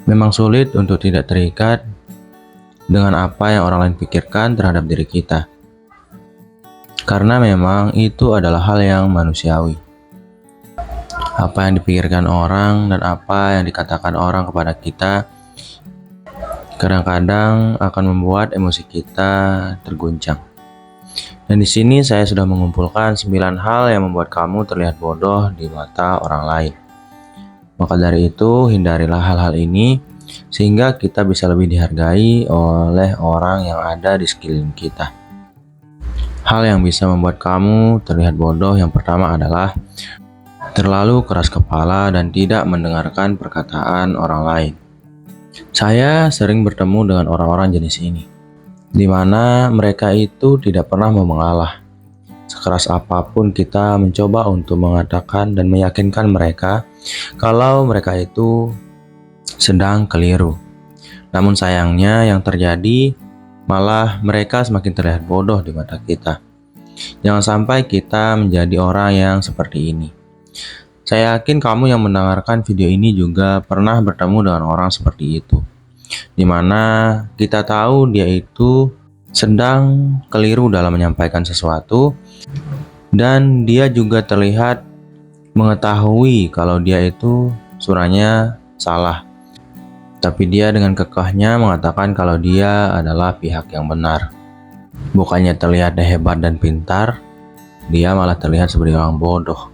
Memang sulit untuk tidak terikat dengan apa yang orang lain pikirkan terhadap diri kita. Karena memang itu adalah hal yang manusiawi. Apa yang dipikirkan orang dan apa yang dikatakan orang kepada kita kadang-kadang akan membuat emosi kita terguncang. Dan di sini saya sudah mengumpulkan 9 hal yang membuat kamu terlihat bodoh di mata orang lain. Maka dari itu, hindarilah hal-hal ini sehingga kita bisa lebih dihargai oleh orang yang ada di sekeliling kita. Hal yang bisa membuat kamu terlihat bodoh yang pertama adalah terlalu keras kepala dan tidak mendengarkan perkataan orang lain. Saya sering bertemu dengan orang-orang jenis ini, di mana mereka itu tidak pernah mau mengalah. Sekeras apapun kita mencoba untuk mengatakan dan meyakinkan mereka kalau mereka itu sedang keliru. Namun sayangnya yang terjadi malah mereka semakin terlihat bodoh di mata kita. Jangan sampai kita menjadi orang yang seperti ini. Saya yakin kamu yang mendengarkan video ini juga pernah bertemu dengan orang seperti itu, di mana kita tahu dia itu sedang keliru dalam menyampaikan sesuatu dan dia juga terlihat mengetahui kalau dia itu surahnya salah. Tapi dia dengan kekehnya mengatakan kalau dia adalah pihak yang benar. Bukannya terlihat hebat dan pintar, dia malah terlihat seperti orang bodoh.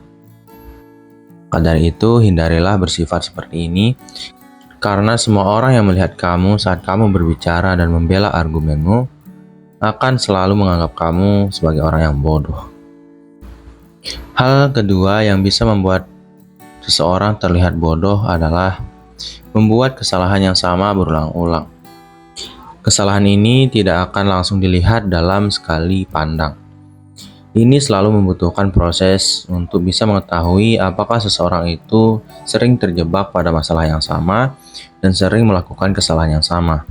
Maka dari itu, hindarilah bersifat seperti ini, karena semua orang yang melihat kamu saat kamu berbicara dan membela argumenmu akan selalu menganggap kamu sebagai orang yang bodoh. Hal kedua yang bisa membuat seseorang terlihat bodoh adalah membuat kesalahan yang sama berulang-ulang. Kesalahan ini tidak akan langsung dilihat dalam sekali pandang. Ini selalu membutuhkan proses untuk bisa mengetahui apakah seseorang itu sering terjebak pada masalah yang sama dan sering melakukan kesalahan yang sama.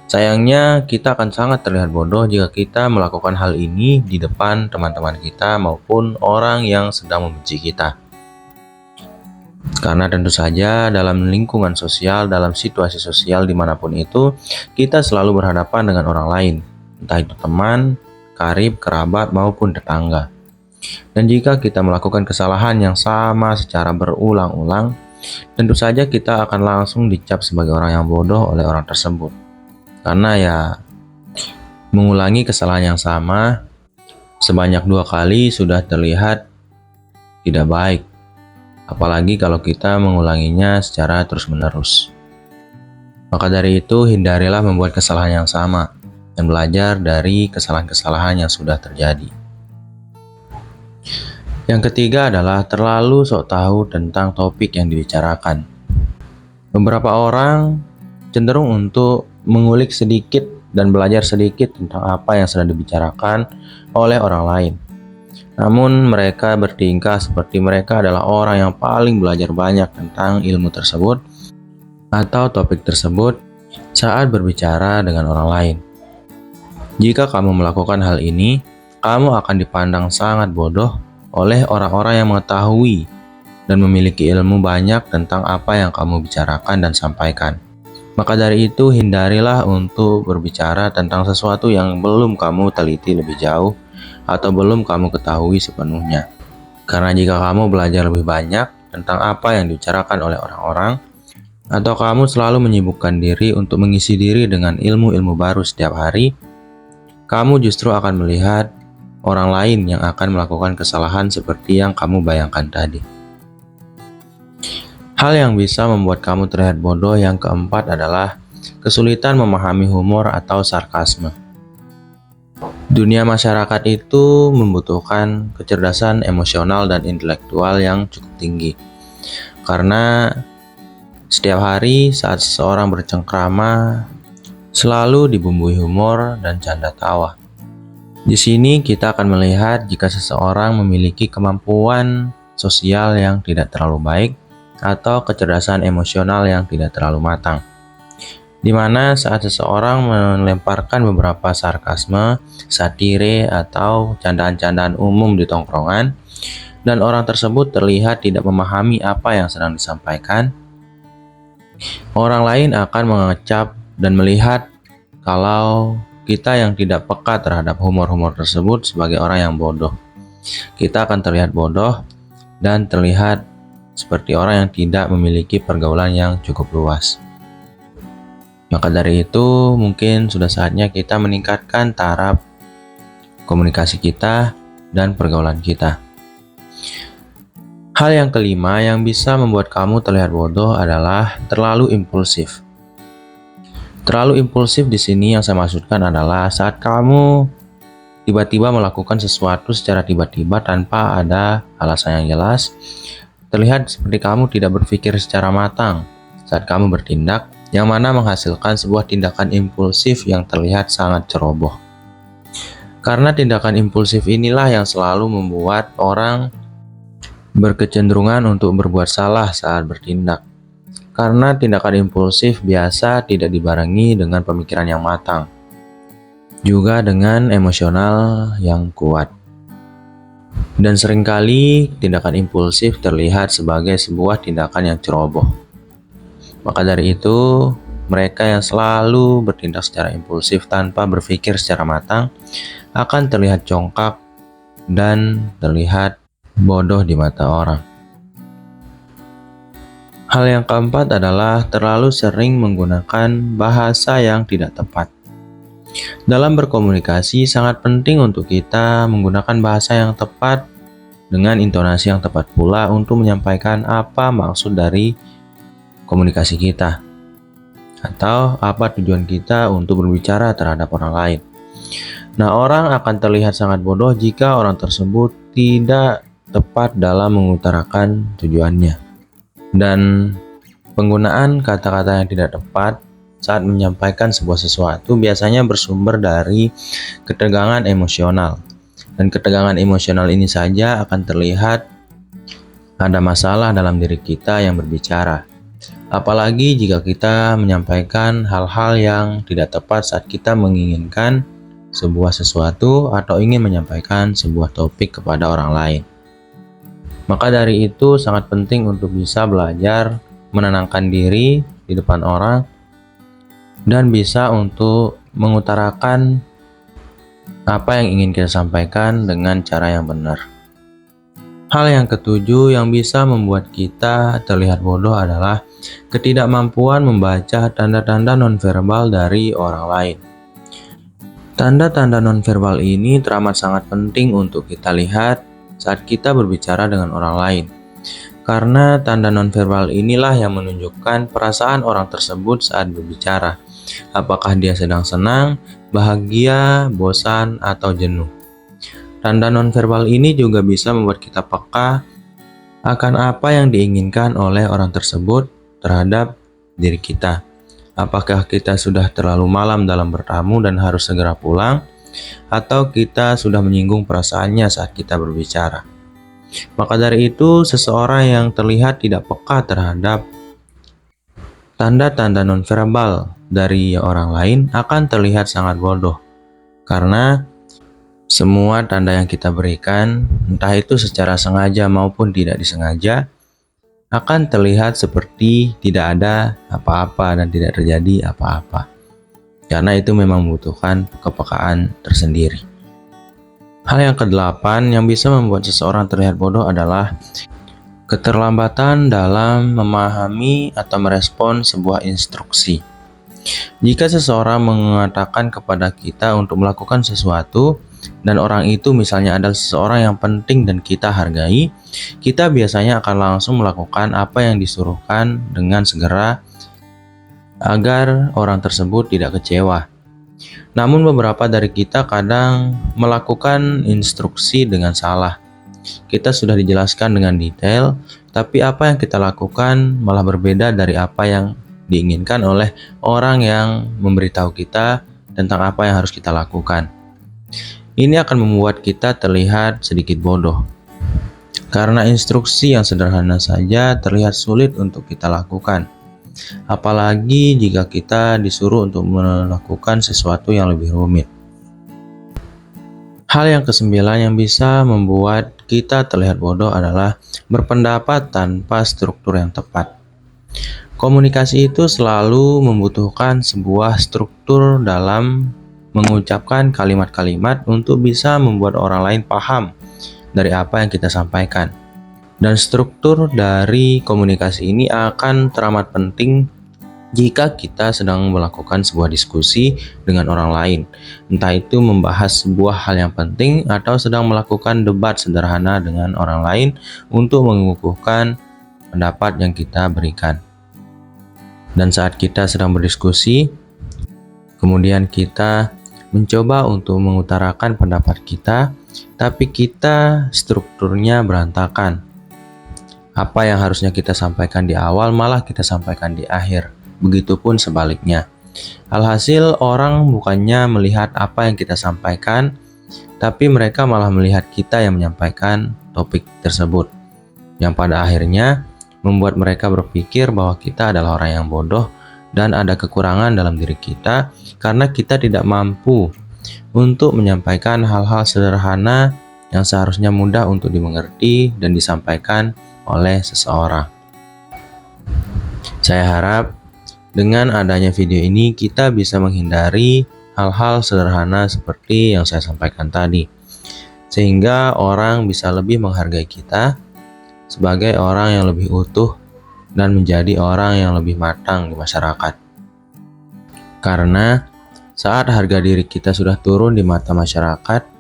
Sayangnya, kita akan sangat terlihat bodoh jika kita melakukan hal ini di depan teman-teman kita maupun orang yang sedang membenci kita. Karena tentu saja dalam lingkungan sosial, dalam situasi sosial dimanapun itu, kita selalu berhadapan dengan orang lain, entah itu teman, karib, kerabat, maupun tetangga. Dan jika kita melakukan kesalahan yang sama secara berulang-ulang, tentu saja kita akan langsung dicap sebagai orang yang bodoh oleh orang tersebut. Karena ya, mengulangi kesalahan yang sama sebanyak 2 kali sudah terlihat tidak baik. Apalagi kalau kita mengulanginya secara terus-menerus. Maka dari itu, hindarilah membuat kesalahan yang sama dan belajar dari kesalahan-kesalahan yang sudah terjadi. Yang ketiga adalah terlalu sok tahu tentang topik yang dibicarakan. Beberapa orang cenderung untuk mengulik sedikit dan belajar sedikit tentang apa yang sedang dibicarakan oleh orang lain. Namun mereka bertingkah seperti mereka adalah orang yang paling belajar banyak tentang ilmu tersebut atau topik tersebut saat berbicara dengan orang lain. Jika kamu melakukan hal ini, kamu akan dipandang sangat bodoh oleh orang-orang yang mengetahui dan memiliki ilmu banyak tentang apa yang kamu bicarakan dan sampaikan. Maka dari itu, hindarilah untuk berbicara tentang sesuatu yang belum kamu teliti lebih jauh atau belum kamu ketahui sepenuhnya. Karena jika kamu belajar lebih banyak tentang apa yang dibicarakan oleh orang-orang, atau kamu selalu menyibukkan diri untuk mengisi diri dengan ilmu-ilmu baru setiap hari, kamu justru akan melihat orang lain yang akan melakukan kesalahan seperti yang kamu bayangkan tadi. Hal yang bisa membuat kamu terlihat bodoh yang keempat adalah kesulitan memahami humor atau sarkasme. Dunia masyarakat itu membutuhkan kecerdasan emosional dan intelektual yang cukup tinggi. Karena setiap hari saat seseorang bercengkrama, selalu dibumbui humor dan canda tawa. Di sini kita akan melihat jika seseorang memiliki kemampuan sosial yang tidak terlalu baik atau kecerdasan emosional yang tidak terlalu matang. Di mana saat seseorang melemparkan beberapa sarkasme, satire, atau candaan-candaan umum di tongkrongan, dan orang tersebut terlihat tidak memahami apa yang sedang disampaikan, Orang lain akan mengecap dan melihat kalau kita yang tidak peka terhadap humor-humor tersebut sebagai orang yang bodoh. Kita akan terlihat bodoh dan terlihat seperti orang yang tidak memiliki pergaulan yang cukup luas. Maka dari itu, mungkin sudah saatnya kita meningkatkan taraf komunikasi kita dan pergaulan kita. Hal yang kelima yang bisa membuat kamu terlihat bodoh adalah terlalu impulsif. Terlalu impulsif di sini yang saya maksudkan adalah saat kamu tiba-tiba melakukan sesuatu secara tiba-tiba tanpa ada alasan yang jelas, terlihat seperti kamu tidak berpikir secara matang saat kamu bertindak, yang mana menghasilkan sebuah tindakan impulsif yang terlihat sangat ceroboh. Karena tindakan impulsif inilah yang selalu membuat orang berkecenderungan untuk berbuat salah saat bertindak. Karena tindakan impulsif biasa tidak dibarengi dengan pemikiran yang matang, juga dengan emosional yang kuat. Dan seringkali tindakan impulsif terlihat sebagai sebuah tindakan yang ceroboh. Maka dari itu, mereka yang selalu bertindak secara impulsif tanpa berpikir secara matang akan terlihat congkak dan terlihat bodoh di mata orang. Hal yang keempat adalah terlalu sering menggunakan bahasa yang tidak tepat. Dalam berkomunikasi, sangat penting untuk kita menggunakan bahasa yang tepat dengan intonasi yang tepat pula untuk menyampaikan apa maksud dari komunikasi kita atau apa tujuan kita untuk berbicara terhadap orang lain. Nah, orang akan terlihat sangat bodoh jika orang tersebut tidak tepat dalam mengutarakan tujuannya. Dan penggunaan kata-kata yang tidak tepat saat menyampaikan sebuah sesuatu biasanya bersumber dari ketegangan emosional. Dan ketegangan emosional ini saja akan terlihat ada masalah dalam diri kita yang berbicara. Apalagi jika kita menyampaikan hal-hal yang tidak tepat saat kita menginginkan sebuah sesuatu atau ingin menyampaikan sebuah topik kepada orang lain. Maka dari itu sangat penting untuk bisa belajar menenangkan diri di depan orang dan bisa untuk mengutarakan apa yang ingin kita sampaikan dengan cara yang benar. Hal yang ketujuh yang bisa membuat kita terlihat bodoh adalah ketidakmampuan membaca tanda-tanda nonverbal dari orang lain. Tanda-tanda nonverbal ini teramat sangat penting untuk kita lihat saat kita berbicara dengan orang lain. Karena tanda nonverbal inilah yang menunjukkan perasaan orang tersebut saat berbicara. Apakah dia sedang senang, bahagia, bosan, atau jenuh. Tanda nonverbal ini juga bisa membuat kita peka akan apa yang diinginkan oleh orang tersebut terhadap diri kita. Apakah kita sudah terlalu malam dalam bertamu dan harus segera pulang, atau kita sudah menyinggung perasaannya saat kita berbicara. Maka dari itu, seseorang yang terlihat tidak peka terhadap tanda-tanda nonverbal dari orang lain akan terlihat sangat bodoh. Karena semua tanda yang kita berikan, entah itu secara sengaja maupun tidak disengaja, akan terlihat seperti tidak ada apa-apa dan tidak terjadi apa-apa. Karena itu memang membutuhkan kepekaan tersendiri. Hal yang kedelapan yang bisa membuat seseorang terlihat bodoh adalah keterlambatan dalam memahami atau merespon sebuah instruksi. Jika seseorang mengatakan kepada kita untuk melakukan sesuatu, dan orang itu misalnya adalah seseorang yang penting dan kita hargai, kita biasanya akan langsung melakukan apa yang disuruhkan dengan segera agar orang tersebut tidak kecewa. Namun beberapa dari kita kadang melakukan instruksi dengan salah. Kita sudah dijelaskan dengan detail, tapi apa yang kita lakukan malah berbeda dari apa yang diinginkan oleh orang yang memberitahu kita tentang apa yang harus kita lakukan. Ini akan membuat kita terlihat sedikit bodoh. Karena instruksi yang sederhana saja terlihat sulit untuk kita lakukan. Apalagi jika kita disuruh untuk melakukan sesuatu yang lebih rumit. Hal yang kesembilan yang bisa membuat kita terlihat bodoh adalah berpendapat tanpa struktur yang tepat. Komunikasi itu selalu membutuhkan sebuah struktur dalam mengucapkan kalimat-kalimat untuk bisa membuat orang lain paham dari apa yang kita sampaikan. Dan struktur dari komunikasi ini akan teramat penting jika kita sedang melakukan sebuah diskusi dengan orang lain, entah itu membahas sebuah hal yang penting atau sedang melakukan debat sederhana dengan orang lain untuk mengukuhkan pendapat yang kita berikan. Dan saat kita sedang berdiskusi, kemudian kita mencoba untuk mengutarakan pendapat kita, tapi kita strukturnya berantakan. Apa yang harusnya kita sampaikan di awal malah kita sampaikan di akhir. Begitupun sebaliknya. Alhasil orang bukannya melihat apa yang kita sampaikan, tapi mereka malah melihat kita yang menyampaikan topik tersebut. Yang pada akhirnya membuat mereka berpikir bahwa kita adalah orang yang bodoh dan ada kekurangan dalam diri kita karena kita tidak mampu untuk menyampaikan hal-hal sederhana yang seharusnya mudah untuk dimengerti dan disampaikan oleh seseorang. Saya harap dengan adanya video ini kita bisa menghindari hal-hal sederhana seperti yang saya sampaikan tadi, sehingga orang bisa lebih menghargai kita sebagai orang yang lebih utuh dan menjadi orang yang lebih matang di masyarakat. Karena saat harga diri kita sudah turun di mata masyarakat,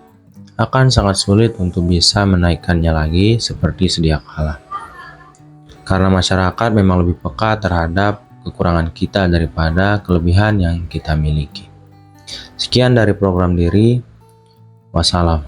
akan sangat sulit untuk bisa menaikkannya lagi seperti sedia kala. Karena masyarakat memang lebih peka terhadap kekurangan kita daripada kelebihan yang kita miliki. Sekian dari program diri. Wassalam.